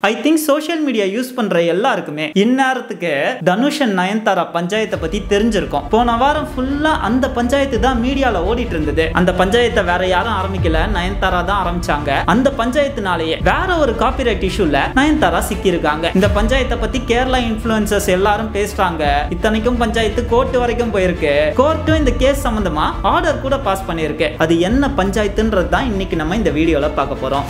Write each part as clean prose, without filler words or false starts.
I think social media use பண்ற எல்லாருக்குமே இந்நேரத்துக்கு தனுஷ் and நயன்தாரா பஞ்சாயத்தை பத்தி தெரிஞ்சிருக்கும். போன வாரம் ஃபுல்லா அந்த பஞ்சாயத்து தான் மீடியால ஓடிட்டு இருந்தது. அந்த பஞ்சாயத்தை வேற யாரும் ஆரம்பிக்கல, நயன்தாரா தான் ஆரம்பிச்சாங்க. அந்த பஞ்சாயத்துனாலேயே வேற ஒரு காப்பிரைட் இஷ்யூல நயன்தாரா சிக்கியிருக்காங்க. இந்த பஞ்சாயத்தை பத்தி கேரளா இன்ஃப்ளூயன்சர்ஸ் எல்லாரும் பேசுறாங்க. இத்தனைக்கும் பஞ்சாயத்து கோர்ட் வரைக்கும் போயிருக்கு. கோர்ட்டும் இந்த கேஸ் சம்பந்தமா ஆர்டர் கூட பாஸ் பண்ணிருக்கு. அது என்ன பஞ்சாயத்துன்றது தான் இன்னைக்கு நம்ம இந்த வீடியோல பார்க்க போறோம்.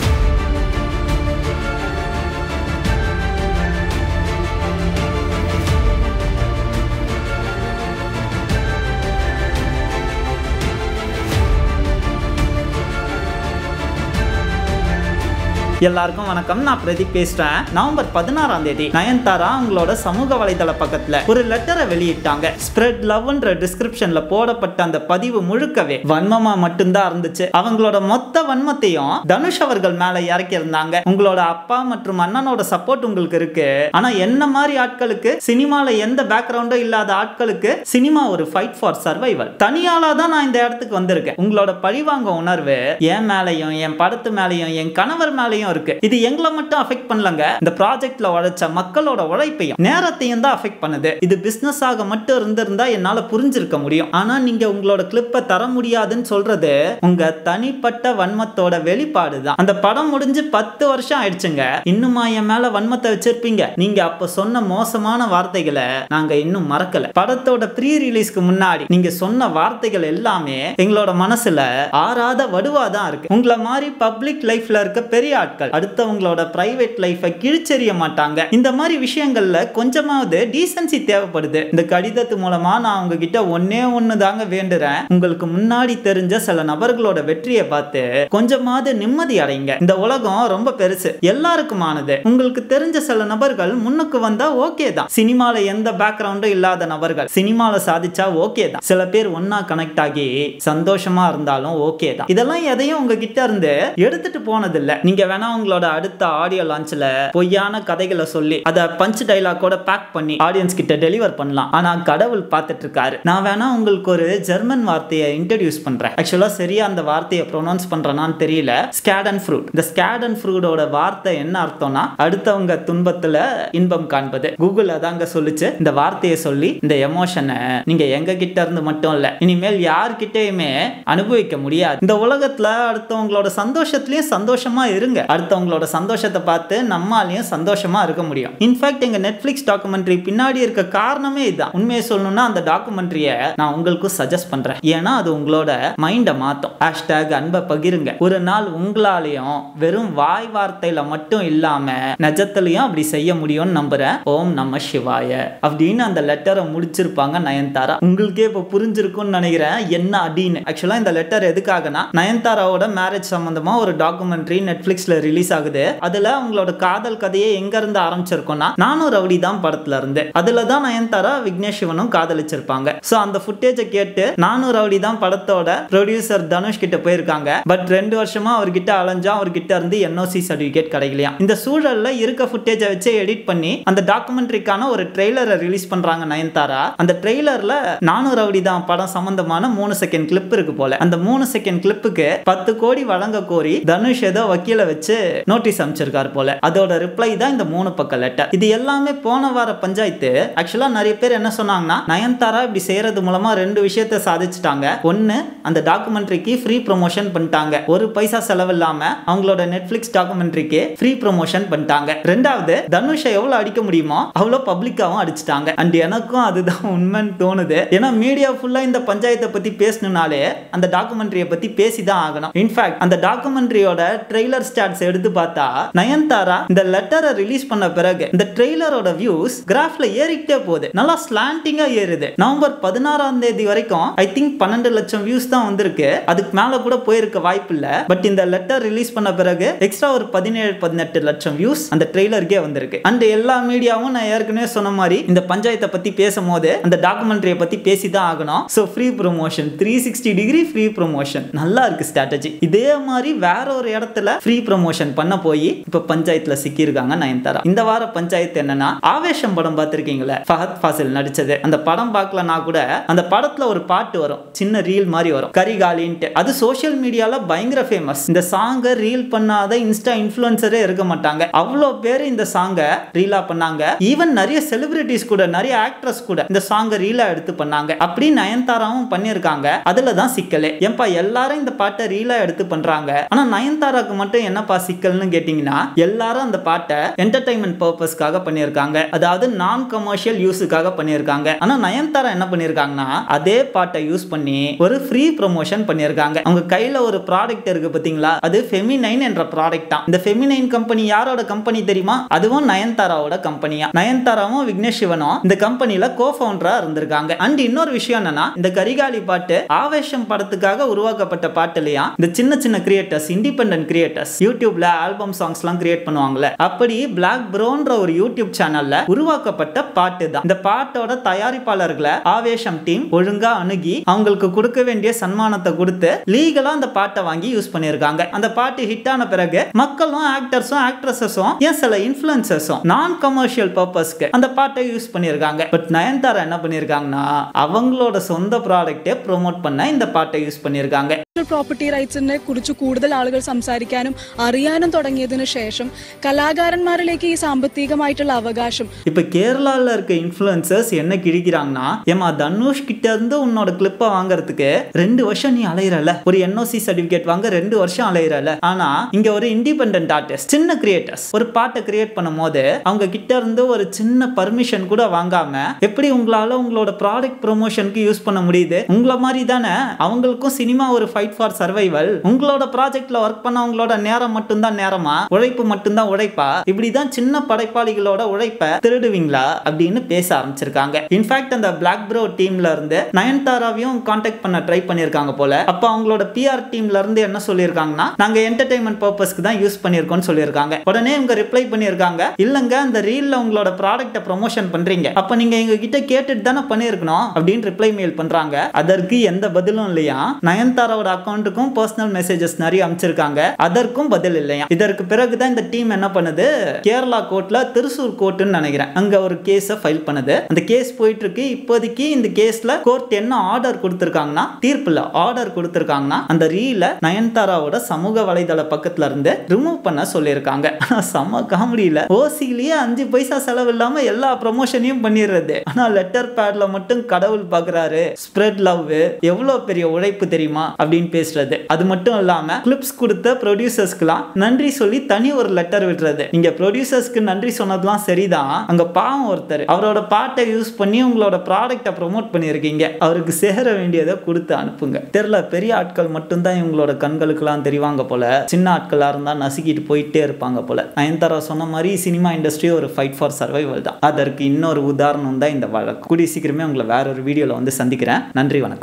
எல்லாருக்கும் வணக்கம். நான் பிரதீப் பேசுறேன். நவம்பர் 16ஆம் தேதி நயன்தாரா அவங்களோட சமூக வலைதள பக்கத்துல ஒரு லெட்டரை வெளியிட்டாங்க. ஸ்ப்ரெட் லவ்ன்ற டிஸ்கிரிப்ஷன்ல போடப்பட்ட அந்த பதிவு முழுக்கவே வன்மமா மட்டும்தான் இருந்துச்சு. அவங்களோட மொத்த வன்மத்தையும் தனுஷ் அவர்கள் மேல இறக்கி இருந்தாங்க. உங்களோட அப்பா மற்றும் அண்ணனோட சப்போர்ட் உங்களுக்கு இருக்கு, ஆனா என்ன மாதிரி ஆட்களுக்கு, சினிமால எந்த பேக்ரவுண்டும் இல்லாத ஆட்களுக்கு சினிமா ஒரு ஃபைட் ஃபார் சர்வைவல். தனியாலா தான் நான் இந்த இடத்துக்கு வந்திருக்கேன். உங்களோட பழிவாங்க உணர்வு என் மேலையும் என் படத்து மேலையும் என் கணவர் மேலையும் இருக்கு. இது எங்களை மட்டும் அஃபெக்ட் பண்ணலங்க, இந்த ப்ராஜெக்ட்ல உழைச்ச மக்களோட உழைப்பையும் நேரத்தையும் தான் அஃபெக்ட் பண்ணுது. இது பிசினஸ் ஆக மட்டும் இருந்திருந்தா என்னால புரிஞ்சிருக்க முடியும். ஆனா நீங்க உங்களோட கிளிப்பை தர முடியாதுன்னு சொல்றது உங்க தனிப்பட்ட வன்மத்தோட வெளிப்பாடு தான். அந்த படம் முடிஞ்சு 10 வருஷம் ஆயிடுச்சுங்க. இன்னுமா என் மேல வன்மத்தை வச்சிருப்பீங்க? நீங்க அப்ப சொன்ன மோசமான வார்த்தைகளை நாங்க இன்னும் மறக்கல. படத்தோட ப்ரீ ரிலீஸ்க்கு முன்னாடி நீங்க சொன்ன வார்த்தைகள் எல்லாமே எங்களோட மனசுல ஆறாத வடுவாதான் இருக்கு. உங்களை மாதிரி பப்ளிக் லைஃப்ல இருக்க பெரிய ஆட்கள் அடுத்தவங்களோட பிரைவேட் லைஃபை கிழிச்செறிய மாட்டாங்க. இந்த மாதிரி விஷயங்கள்ல கொஞ்சமாவது டீசன்சி தேவைப்படுது. இந்த கடிதத்து மூலமா நான் உங்ககிட்ட ஒன்னு தாங்க வேண்டுறேன். உங்களுக்கு முன்னாடி தெரிஞ்ச சில நபர்களோட வெற்றியை பார்த்து கொஞ்சமாவது நிம்மதி அடைங்க. இந்த உலகம் ரொம்ப பெருசு, எல்லாருக்குமானது. உங்களுக்கு தெரிஞ்ச சில நபர்கள் முன்னுக்கு வந்தா ஓகே தான். சினிமால எந்த பேக்ரவுண்டும் இல்லாத நபர்கள் சினிமால சாதிச்சா ஓகே தான். சில பேர் ஒன்னா கனெக்ட் ஆகி சந்தோஷமா இருந்தாலும் ஓகே தான். இதெல்லாம் எதையும் உங்ககிட்ட இருந்து எடுத்துட்டு போனதில்லை. நீங்க வேணா உங்களோட அடுத்த ஆடியோ லான்ச்ல பொய்யான கதைகளை சொல்லி அத பஞ்ச் டைலாக்கோட பேக் பண்ணி ஆடியன்ஸ் கிட்ட டெலிவர் பண்ணலாம். ஆனா கடவுள் பார்த்துட்டு இருக்காரு. நான் வேணா உங்களுக்கு ஒரு ஜெர்மன் வார்த்தையை இன்ட்ரோடியூஸ் பண்றேன். ஆக்சுவலா சரியா அந்த வார்த்தையை ப்ரொனவுன்ஸ் பண்றேனான்னு தெரியல. ஸ்கேடன் ஃப்ரூட். இந்த ஸ்கேடன் ஃப்ரூட்டோட வார்த்தை என்ன அர்த்தம்னா அடுத்தவங்க துன்பத்துல இன்பம் காண்பது. கூகுள் அதாங்க சொல்லுச்சு. இந்த வார்த்தையை சொல்லி இந்த எமோஷனை நீங்க எங்க கிட்ட இருந்து மட்டும் இல்ல, இனிமேல் யார்கிட்டயுமே அனுபவிக்க முடியாது. இந்த உலகத்துல அடுத்தவங்களோட சந்தோஷத்திலயும் சந்தோஷமா இருங்க. அடுத்தவங்களோட சந்தோஷத்தை பார்த்து நம்மாலையும் சந்தோஷமா இருக்க முடியும். இன்ஃபேக்ட் எங்க நெட்ஃபிளிக்ஸ் டாக்குமெண்ட்ரி பின்னாடி இருக்க காரணமே இதுதான். உண்மையை சொல்லணும்னா அந்த டாக்குமெண்ட்ரியை நான் உங்களுக்கு சஜஸ்ட் பண்றேன். ஏன்னா அது உங்களோட மைண்டை மாத்தும். ஹேஷ்டாக் அன்பை பகிருங்க. ஒரு நாள் உங்களாலையும் வெறும் வாய் வார்த்தையில மட்டும் இல்லாம நிஜத்திலையும் அப்படி செய்ய முடியும்னு நம்புறேன். ஓம் நம சிவாய அப்படின்னு அந்த லெட்டரை முடிச்சிருப்பாங்க நயன்தாரா. உங்களுக்கே இப்ப புரிஞ்சிருக்கும்னு நினைக்கிறேன் என்ன அப்படின்னு. ஆக்சுவலா இந்த லெட்டர் எதுக்காகனா நயன்தாராவோட மேரேஜ் சம்பந்தமா ஒரு டாக்குமெண்ட்ரி நெட்ஃபிளிக்ஸ்ல ரிலீஸ் ஆகுது. அதுல அவங்களோட காதல் கதையை எங்க இருந்து ஆரம்பிச்சிருக்கோம்னா நானும் ரவுடி தான் படத்துல இருந்து. அதுல தான் நயன்தாரா விக்னேஷ் சிவனும் காதலிச்சிருப்பாங்க. சோ அந்த ஃபுட்டேஜை கேட்டு நானும் ரவுடி தான் படத்தோட ப்ரொடியூசர் தனுஷ் கிட்ட போயிருக்காங்க. பட் 2 வருஷமா அவர்கிட்ட அலைஞ்சா அவர்கிட்ட இருந்து NOC சர்டிபிகேட் கிடைக்கலையா. இந்த சூழல்ல இருக்க ஃபுட்டேஜை வச்சு எடிட் பண்ணி அந்த டாக்குமெண்ட்ரிக்கான ஒரு ட்ரெய்லரை ரிலீஸ் பண்றாங்க நயன்தாரா. அந்த ட்ரெய்லர்ல நானும் ரவுடி தான் படம் சம்பந்தமான 3 செகண்ட் கிளிப் இருக்கு போல. அந்த 3 செகண்ட் கிளிப்புக்கு 10 கோடி வழங்க கோரி தனுஷ் ஏதோ வக்கீல வச்சு நோட்டீஸ் அமைச்சிருக்காரு போல. அதோட ரிப்ளை தான் இந்த 3 பக்க லெட்டர். இது எல்லாமே போன வார பஞ்சாயத்து. ஆக்சுவலா நிறைய பேர் என்ன சொன்னாங்கன்னா நயன்தாரா இப்படி செய்யறது மூலமா 2 விஷயத்தை சாதிச்சுட்டாங்க. ஒன்னு, அந்த டாக்குமெண்ட்ரிக்கு ஃப்ரீ ப்ரொமோஷன் பண்ணிட்டாங்க. ஒரு பைசா செலவு இல்லாம அவங்களோட நெட்ஃபிளிக்ஸ் டாக்குமெண்ட்ரிக்கு ஃப்ரீ ப்ரொமோஷன் பண்ணிட்டாங்க. ரெண்டாவது, தனுஷை எவ்வளவு அடிக்க முடியுமோ அவ்வளவு பப்ளிக்காவும் அடிச்சிட்டாங்க. அண்ட் எனக்கும் அதுதான் உண்மைன்னு தோணுது. ஏன்னா மீடியா ஃபுல்லா இந்த பஞ்சாயத்தை பத்தி பேசணும்னாலே அந்த டாக்குமெண்ட்ரியை பத்தி பேசிதான் ஆகணும். இன்ஃபேக்ட் அந்த டாக்குமெண்ட்ரியோட ட்ரெய்லர் ஸ்டாட்ஸ் எடுத்து பார்த்தா நயன்தாரா இந்த லெட்டரை ரிலீஸ் பண்ண பிறகு இந்த ட்ரெய்லரோட வியூஸ் கிராஃப்ல ஏறிக்கிட்டே போகுது. நல்லா ஸ்லாண்டிங்கா ஏறுது. நவம்பர் 16ஆம் தேதி வரைக்கும் ஐ திங்க் 12 லட்சம் வியூஸ் தான் வந்திருக்கு. அதுக்கு மேல கூட போயிருக்க வாய்ப்பு இல்ல. பட் இந்த லெட்டர் ரிலீஸ் பண்ண பிறகு எக்ஸ்ட்ரா ஒரு 17-18 லட்சம் வியூஸ் அந்த ட்ரெய்லருக்கே வந்திருக்கு. அண்ட் எல்லா மீடியாவும் நான் ஏற்கனவே சொன்ன மாதிரி இந்த பஞ்சாயத்தை பத்தி பேசும்போது அந்த டாக்குமெண்ட்ரியை பத்தி பேசிதான் ஆகணும். So free promotion, 360 degree free promotion. நல்லா இருக்கு ஸ்ட்ராட்டஜி. இதே மாதிரி வேற ஒரு இடத்துல ஃப்ரீ ப்ரொமோஷன் ப்ரொமோஷன் பண்ண போய் இப்ப பஞ்சாயத்துல சிக்கியிருக்காங்க நயன்தாரா. இந்த வார பஞ்சாயத்து என்னன்னா, ஆவேசம் படம் பார்த்திருக்கீங்களா, ஃபஹத் ஃபாசில் நடிச்சது. அந்த படம் பார்க்கலனா கூட அந்த படத்துல ஒரு பாட்டு வரும், சின்ன ரீல் மாதிரி வரும், கரிகாலின்ட்டு. அது சோஷியல் மீடியால பயங்கர ஃபேமஸ். இந்த சாங்கை ரீல் பண்ணாத இன்ஸ்டா இன்ஃப்ளூயன்சரே இருக்க மாட்டாங்க, அவ்வளோ பேர் இந்த சாங்கை ரீலா பண்ணாங்க. ஈவன் நிறைய செலிபிரிட்டிஸ் கூட, நிறைய ஆக்ட்ரஸ் கூட இந்த சாங்கை ரீலா எடுத்து பண்ணாங்க. அப்படி நயன்தாராவும் பண்ணியிருக்காங்க. அதுல தான் சிக்கலே. ஏன்பா எல்லாரும் இந்த பாட்டை ரீலா எடுத்து பண்றாங்க, ஆனா நயன்தாராக்கு மட்டும் என்னப்பா சிக்கல்னு கேட்டீங்கன்னா, எல்லாரும் அந்த பாட்டை என்டர்டைன்மெண்ட் பர்பஸ்க்காக பண்ணியிருக்காங்க, அதாவது நான் கமர்ஷியல் யூஸுக்காக பண்ணியிருக்காங்க. ஆனா நயன்தாரா என்ன பண்ணியிருக்காங்கன்னா, அதே பாட்டை யூஸ் பண்ணி ஒரு ஃப்ரீ ப்ரொமோஷன் பண்ணியிருக்காங்க. அவங்க கையில ஒரு ப்ராடக்ட் இருக்கு பாத்தீங்களா, அது ஃபெமினைன் என்ற ப்ராடக்ட் தான். இந்த ஃபெமினைன் கம்பெனி யாரோட கம்பெனி தெரியுமா? அதுவும் நயன்தாராவோட கம்பெனியா. நயன்தாராவும் விக்னேஷ் சிவனும் இந்த கம்பெனில கோ-ஃபவுண்டரா இருந்திருக்காங்க. அண்ட் இன்னொரு விஷயம் என்னன்னா, இந்த கரிகாலி பாட்டு ஆவேசம் படத்துக்காக உருவாக்கப்பட்ட பாட்டு இல்லையா. இந்த சின்ன சின்ன கிரியேட்டர்ஸ், இண்டிபெண்டன்ட் கிரியேட்டர்ஸ் யூடியூப்ல ஆல்பம் சாங்ஸ்லாம் கிரியேட் பண்ணுவாங்கல்ல, அப்படி பிளாக் ப்ரோன்ற ஒரு யூடியூப் சேனல்ல உருவாக்கப்பட்ட பாட்டு தான். இந்த பாட்டோட தயாரிப்பாளர்களை ஆவேசம் டீம் ஒழுங்கா அணுகி அவங்களுக்கு கொடுக்க வேண்டிய சன்மானத்தை கொடுத்து லீகலா அந்த பாட்டை வாங்கி யூஸ் பண்ணிருக்காங்க. அந்த பாட்டு ஹிட் ஆன பிறகு மக்களும் ஆக்டர்ஸும் ஆக்ட்ரஸஸும் ஏன் சில இன்ஃப்ளூயன்சர்ஸும் நான் கமர்ஷியல் பர்பஸ்க்கு அந்த பாட்டை யூஸ் பண்ணிருக்காங்க. பட் நயன்தாரா என்ன பண்ணிருக்காங்கன்னா, அவங்களோட சொந்த ப்ராடக்ட்டை ப்ரோமோட் பண்ண இந்த பாட்டை யூஸ் பண்ணிருக்காங்க. പ്രോപ്പർട്ടി റൈറ്റ്സിനെ കുറിച്ച് കൂടുതൽ ആളുകൾ സംസാരിക്കാനും അറിയാനും തുടങ്ങിയതിനു ശേഷം കലാകാരന്മാരിലേക്ക് ഈ സാമ്പത്തികമായിട്ടുള്ള അവകാശം இப்ப கேரளால இருக்க இன்ஃப்ளூயன்சர்ஸ் என்ன கிழிக்கிறாங்கன்னா, ஏமா தனுஷ் கிட்ட இருந்து உன்னோட கிளிப்பை வாங்குறதுக்கு 2 வருஷம் நீ அலையறல, ஒரு என்ஓசி சர்டிபிகேட் வாங்க 2 வருஷம் அலையறல. ஆனா இங்க ஒரு இண்டிபெண்டன்ட் ஆர்டிஸ்ட், சின்ன கிரியேட்டர்ஸ் ஒரு பாட்டை கிரியேட் பண்ணும் போது அவங்க கிட்ட இருந்து ஒரு சின்ன பர்மிஷன் கூட வாங்காம எப்படி உங்களால உங்களோட ப்ராடக்ட் ப்ரொமோஷனுக்கு யூஸ் பண்ண முடியுது? உங்கள மாதிரி தானே அவங்களுக்கும் சினிமா ஒரு ஃபைட் ஃபார் சர்வைவல். உங்களோட ப்ராஜெக்ட்ல ஒர்க் பண்ணவங்களோட நேரம் மட்டும்தான் நேரமா, உழைப்பு மட்டும்தான் உழைப்பா? இப்படிதான் சின்ன படைப்பாளிகளோட உழைப்பை திருடுவீங்களா அப்படின்னு பேச ஆரம்பிச்சிருக்காங்க. இன்ஃபேக்ட் அந்த பிளாக் ப்ரோ டீம்ல இருந்து நயன்தாராவையும் கான்டாக்ட் பண்ண ட்ரை பண்ணிருக்காங்க போல. அப்ப அவங்களோட பிஆர் டீம்ல இருந்து என்ன சொல்லியிருக்காங்கன்னா, நாங்க என்டர்டைன்மெண்ட் பர்பஸ்க்கு தான் யூஸ் பண்ணிருக்கோம்னு சொல்லியிருக்காங்க. உடனே இவங்க ரிப்ளை பண்ணியிருக்காங்க, இல்லங்க அந்த ரீல்ல உங்களோட ப்ராடக்ட்டை ப்ரமோஷன் பண்றீங்க, அப்ப நீங்க எங்க கிட்ட கேட்டுட்டு தானே பண்ணிருக்கணும் அப்படின்னு ரிப்ளை மெயில் பண்றாங்க. அதற்கு எந்த பதிலும் இல்லையா. நயன்தாராவோட அக்கௌண்ட்டுக்கும் பர்சனல் மெசேஜஸ் நிறைய அனுப்பிச்சிருக்காங்க, அதற்கும் பதில் இல்லையா. இதற்கு பிறகுதான் இந்த டீம் என்ன பண்ணுது, கேரளா கோர்ட்ல, திருசூர் கோர்ட்னு நினைக்கிறேன், அங்க ஒரு கேஸை ஃபைல் பண்ணுது. அந்த கேஸ் போயிட்டு இருக்கு. இப்போதைக்கு இந்த கேஸ்ல கோர்ட் என்ன ஆர்டர் கொடுத்திருக்காங்கன்னா, தீர்ப்புல ஆர்டர் கொடுத்திருக்காங்கன்னா, அந்த ரீல நயன்தாராவோட சமூக வலைதள பக்கத்துல இருந்து ரிமூவ் பண்ண சொல்லியிருக்காங்க. செம்ம காமெடியில ஓசிலேயே 5 பைசா செலவு இல்லாம எல்லா ப்ரமோஷனையும் பண்ணிடுறது. ஆனா லெட்டர் பேட்ல மட்டும் கடவுள் பாக்குறாரு, ஸ்ப்ரெட் லவ் எவ்வளவு பெரிய உழைப்பு தெரியுமா அப்படின்னு பேசுறது. அது மட்டும் இல்லாம கிளிப்ஸ் கொடுத்த ப்ரொடியூசர்ஸ்க்குலாம் நன்றி சொல்லி தனி ஒரு லெட்டர் விடுறது. நீங்க ப்ரொடியூசர்ஸ்க்கு நன்றி சொன்னதுலாம் சரிதான், அங்க பாவம் ஒருத்தர் அவரோட பாட்டை யூஸ் பண்ணி உங்களோட ப்ராடக்ட்டை ப்ரோமோட் பண்ணியிருக்கீங்க, அவருக்கு சேர வேண்டியதை கொடுத்து அனுப்புங்க. தெரியல, பெரிய ஆட்கள் மட்டும்தான் இவங்களோட கண்களுக்கெல்லாம் தெரிவாங்க போல, சின்ன ஆட்களா இருந்தா நசுக்கிட்டு போயிட்டே இருப்பாங்க போல. நயன்தாரா சொன்ன மாதிரி சினிமா இண்டஸ்ட்ரி ஒரு ஃபைட் ஃபார் சர்வைவல் தான். அதற்கு இன்னொரு உதாரணம் தான் இந்த வழக்கு. கூடிய சீக்கிரமே உங்களை வேற ஒரு வீடியோல வந்து சந்திக்கிறேன். நன்றி, வணக்கம்.